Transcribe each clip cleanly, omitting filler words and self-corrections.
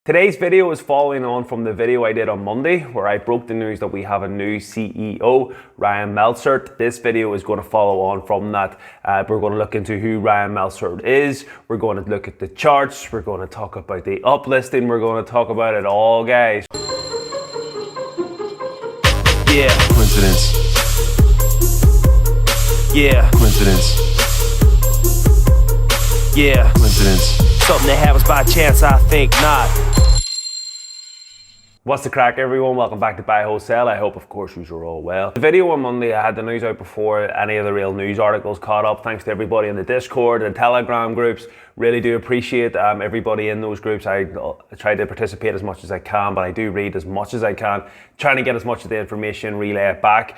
Today's video is following on from the video I did on Monday where I broke the news that we have a new CEO, Ryan Melsert. This video is going to follow on from that. We're going to look into who Ryan Melsert is. We're going to look at the charts. We're going to talk about the uplisting. We're going to talk about it all, guys. Yeah. Coincidence. Yeah. Coincidence. Yeah. Coincidence. Something that happens by chance, I think not. What's the crack, everyone? Welcome back to Buy Wholesale. I hope, of course, you're all well. The video on Monday, I had the news out before any of the real news articles caught up. Thanks to everybody in the Discord and Telegram groups. Really do appreciate everybody in those groups. I try to participate as much as I can, but I do read as much as I can, trying to get as much of the information, relay it back.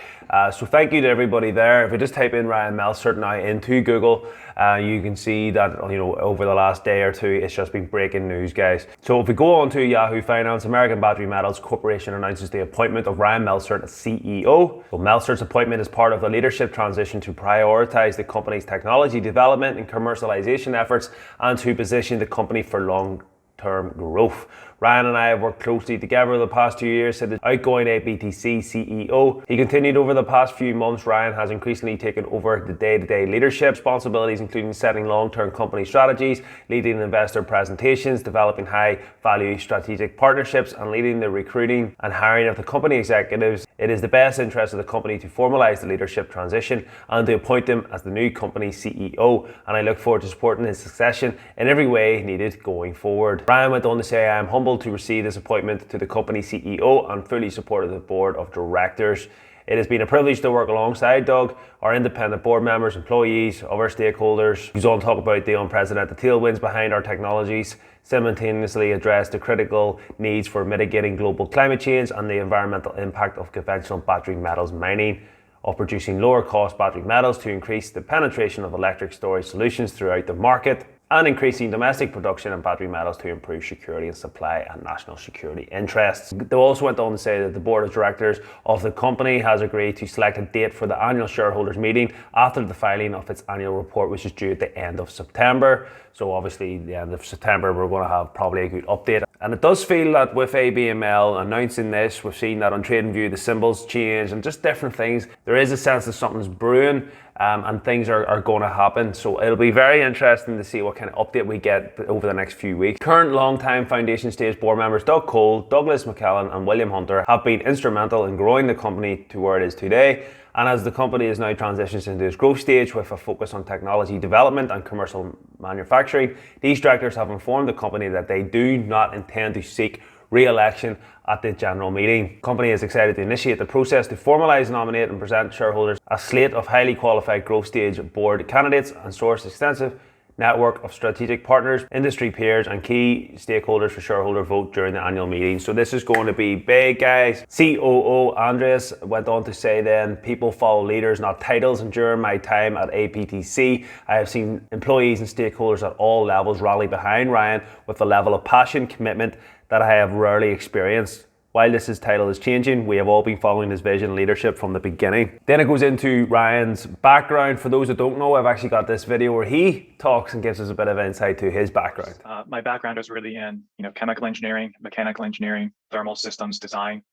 So thank you to everybody there. If we just type in Ryan Melsert now into Google, you can see that over the last day or two, it's just been breaking news, guys. So if we go on to Yahoo Finance, American Battery Metals Corporation announces the appointment of Ryan Melsert as CEO. So Melsert's appointment is part of the leadership transition to prioritize the company's technology development and commercialization efforts and to position the company for long-term growth. Ryan and I have worked closely together the past 2 years, said the outgoing Abtc CEO. He continued over the past few months. Ryan has increasingly taken over the day-to-day leadership responsibilities, including setting long-term company strategies, leading investor presentations, developing high-value strategic partnerships, and leading the recruiting and hiring of the company executives. It is the best interest of the company to formalize the leadership transition and to appoint him as the new company CEO, and I look forward to supporting his succession in every way needed going forward. Ryan went on to say, I am humbled to receive this appointment to the company CEO and fully supported the board of directors. It has been a privilege to work alongside Doug, our independent board members, employees, other stakeholders. He's on to talk about the unprecedented tailwinds behind our technologies, simultaneously address the critical needs for mitigating global climate change and the environmental impact of conventional battery metals mining, of producing lower cost battery metals to increase the penetration of electric storage solutions throughout the market, and increasing domestic production of battery metals to improve security and supply and national security interests. They also went on to say that the board of directors of the company has agreed to select a date for the annual shareholders meeting after the filing of its annual report, which is due at the end of September. So obviously the end of September we're going to have probably a good update. And it does feel that with Abml announcing this, we've seen that on TradingView the symbols change and just different things. There is a sense that something's brewing. And things are going to happen. So it'll be very interesting to see what kind of update we get over the next few weeks. Current long-time foundation stage board members Doug Cole, Douglas McKellen and William Hunter have been instrumental in growing the company to where it is today. And as the company is now transitions into its growth stage with a focus on technology development and commercial manufacturing, these directors have informed the company that they do not intend to seek re-election at the general meeting. The company is excited to initiate the process to formalize, nominate and present shareholders a slate of highly qualified growth stage board candidates and source extensive network of strategic partners, industry peers and key stakeholders for shareholder vote during the annual meeting. So this is going to be big, guys. COO Andreas went on to say then, people follow leaders, not titles, and during my time at Abtc, I have seen employees and stakeholders at all levels rally behind Ryan with a level of passion, commitment that I have rarely experienced. While this title is changing, we have all been following his vision and leadership from the beginning. Then it goes into Ryan's background. For those that don't know, I've actually got this video where he talks and gives us a bit of insight to his background. My background is really in chemical engineering, mechanical engineering, thermal systems design.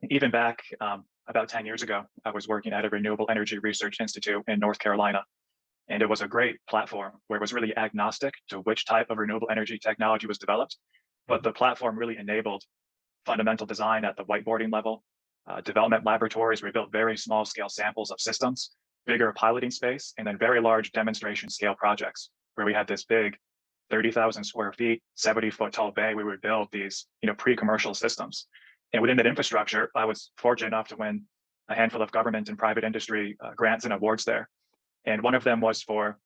Even back about 10 years ago, I was working at a renewable energy research institute in North Carolina. And it was a great platform where it was really agnostic to which type of renewable energy technology was developed. But the platform really enabled fundamental design at the whiteboarding level, development laboratories. We built very small scale samples of systems, bigger piloting space, and then very large demonstration scale projects where we had this big 30,000 square feet, 70-foot tall bay. We would build these pre-commercial systems. And within that infrastructure, I was fortunate enough to win a handful of government and private industry grants and awards there. And one of them was for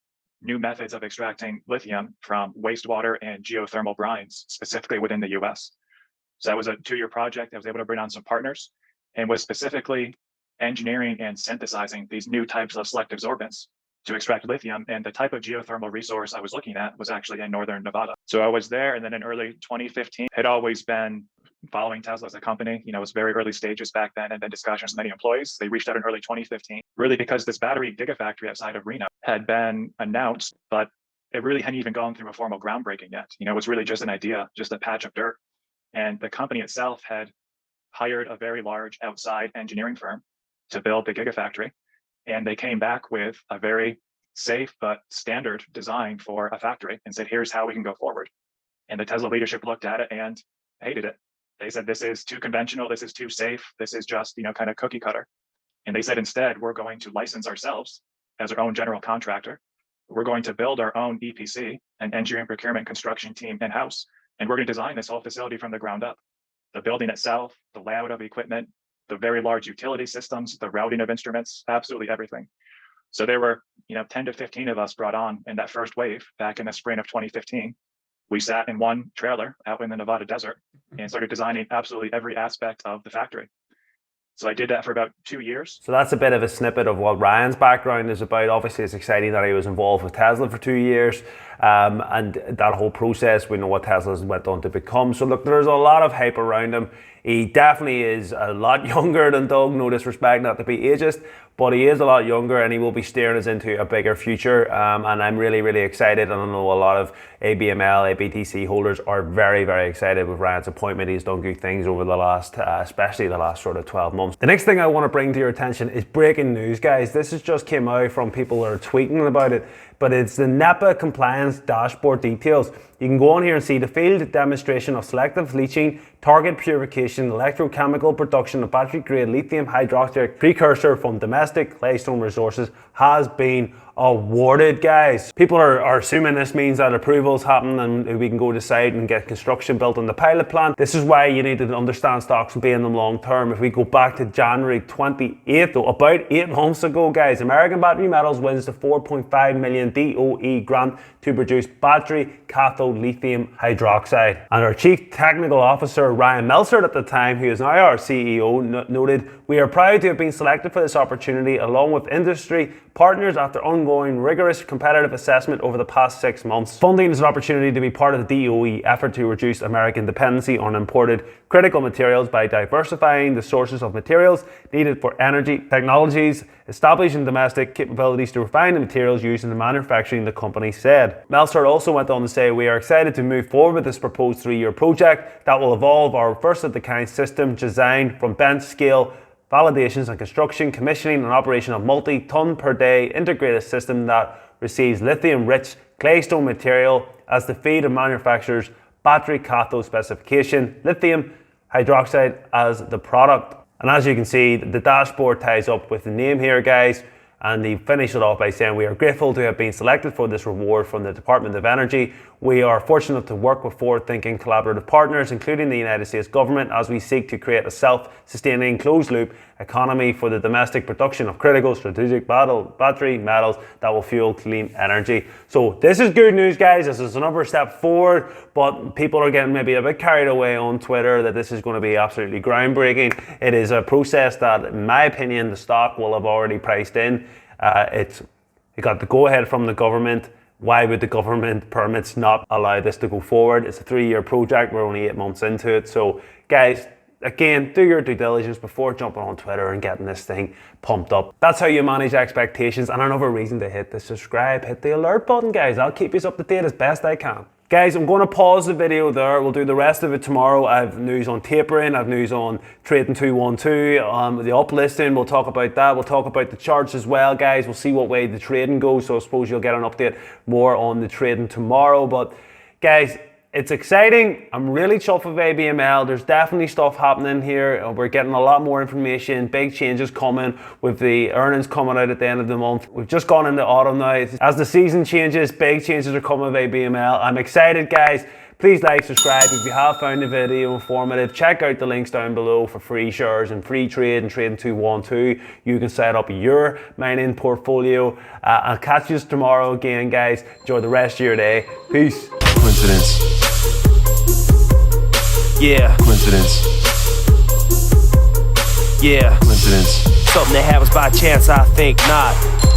new methods of extracting lithium from wastewater and geothermal brines, specifically within the US. So that was a 2-year project. I was able to bring on some partners and was specifically engineering and synthesizing these new types of selective sorbents to extract lithium. And the type of geothermal resource I was looking at was actually in northern Nevada. So I was there, and then in early 2015, had always been following Tesla as a company. It was very early stages back then, and then discussions with many employees. They reached out in early 2015, really because this battery gigafactory outside of Reno had been announced, but it really hadn't even gone through a formal groundbreaking yet. You know, it was really just an idea, just a patch of dirt. And the company itself had hired a very large outside engineering firm to build the Gigafactory. And they came back with a very safe but standard design for a factory and said, here's how we can go forward. And the Tesla leadership looked at it and hated it. They said, this is too conventional, this is too safe, this is just, you know, kind of cookie cutter. And they said, instead, we're going to license ourselves as our own general contractor. We're going to build our own EPC, an engineering procurement construction team in-house, and we're going to design this whole facility from the ground up. The building itself, the layout of equipment, the very large utility systems, the routing of instruments, absolutely everything. So there were, you know, 10 to 15 of us brought on in that first wave back in the spring of 2015. We sat in one trailer out in the Nevada desert and started designing absolutely every aspect of the factory. So I did that for about 2 years. So that's a bit of a snippet of what Ryan's background is about. Obviously, it's exciting that he was involved with Tesla for 2 years, and that whole process, we know what Tesla's went on to become. So look, there's a lot of hype around him. He definitely is a lot younger than Doug, no disrespect, not to be ageist, but he is a lot younger and he will be steering us into a bigger future. And I'm really, really excited. And I know a lot of Abml, Abtc holders are very, very excited with Ryan's appointment. He's done good things over the last, especially the last sort of 12 months. The next thing I want to bring to your attention is breaking news, guys. This has just came out from people that are tweeting about it, but it's the NEPA compliance dashboard details. You can go on here and see the field demonstration of selective leaching, target purification, electrochemical production of battery-grade lithium hydroxide precursor from domestic claystone resources has been awarded, guys. People are assuming this means that approvals happen and we can go to site and get construction built on the pilot plant. This is why you need to understand stocks and be in them long term. If we go back to January 28th, so about 8 months ago, guys, American Battery Metals wins the 4.5 million DOE grant to produce battery cathode lithium hydroxide. And our Chief Technical Officer, Ryan Melsert at the time, who is now our CEO, noted, "We are proud to have been selected for this opportunity along with industry partners after ongoing rigorous competitive assessment over the past 6 months. Funding is an opportunity to be part of the DOE effort to reduce American dependency on imported critical materials by diversifying the sources of materials needed for energy technologies, establishing domestic capabilities to refine the materials used in the manufacturing," the company said. Melsert also went on to say, "We are excited to move forward with this proposed 3-year project that will evolve our first-of-the-kind system designed from bench scale validations and construction, commissioning and operation of multi-ton per day integrated system that receives lithium-rich claystone material as the feed and manufactures battery cathode specification, lithium hydroxide as the product." And as you can see, the dashboard ties up with the name here, guys. And he finished it off by saying, "We are grateful to have been selected for this reward from the Department of Energy. We are fortunate to work with forward-thinking collaborative partners, including the United States government, as we seek to create a self-sustaining closed-loop economy for the domestic production of critical strategic battery metals that will fuel clean energy." So this is good news, guys. This is another step forward, but people are getting maybe a bit carried away on Twitter that this is going to be absolutely groundbreaking. It is a process that, in my opinion, the stock will have already priced in. It got the go-ahead from the government. Why would the government permits not allow this to go forward? It's a 3-year project. We're only 8 months into it. So, guys, again, do your due diligence before jumping on Twitter and getting this thing pumped up. That's how you manage expectations. And another reason to hit the subscribe, hit the alert button, guys. I'll keep you up to date as best I can. Guys, I'm going to pause the video there. We'll do the rest of it tomorrow. I have news on tapering. I have news on trading 212, the uplisting. We'll talk about that. We'll talk about the charts as well, guys. We'll see what way the trading goes. So I suppose you'll get an update more on the trading tomorrow. But guys, it's exciting. I'm really chuffed with Abml. There's definitely stuff happening here. We're getting a lot more information. Big changes coming with the earnings coming out at the end of the month. We've just gone into autumn now. As the season changes, big changes are coming with Abml. I'm excited, guys. Please like, subscribe if you have found the video informative. Check out the links down below for free shares and free trade and trading 212. You can set up your mining portfolio. I'll catch you tomorrow again, guys. Enjoy the rest of your day. Peace. Coincidence. Yeah. Coincidence. Yeah. Coincidence. Something that happens by chance, I think not.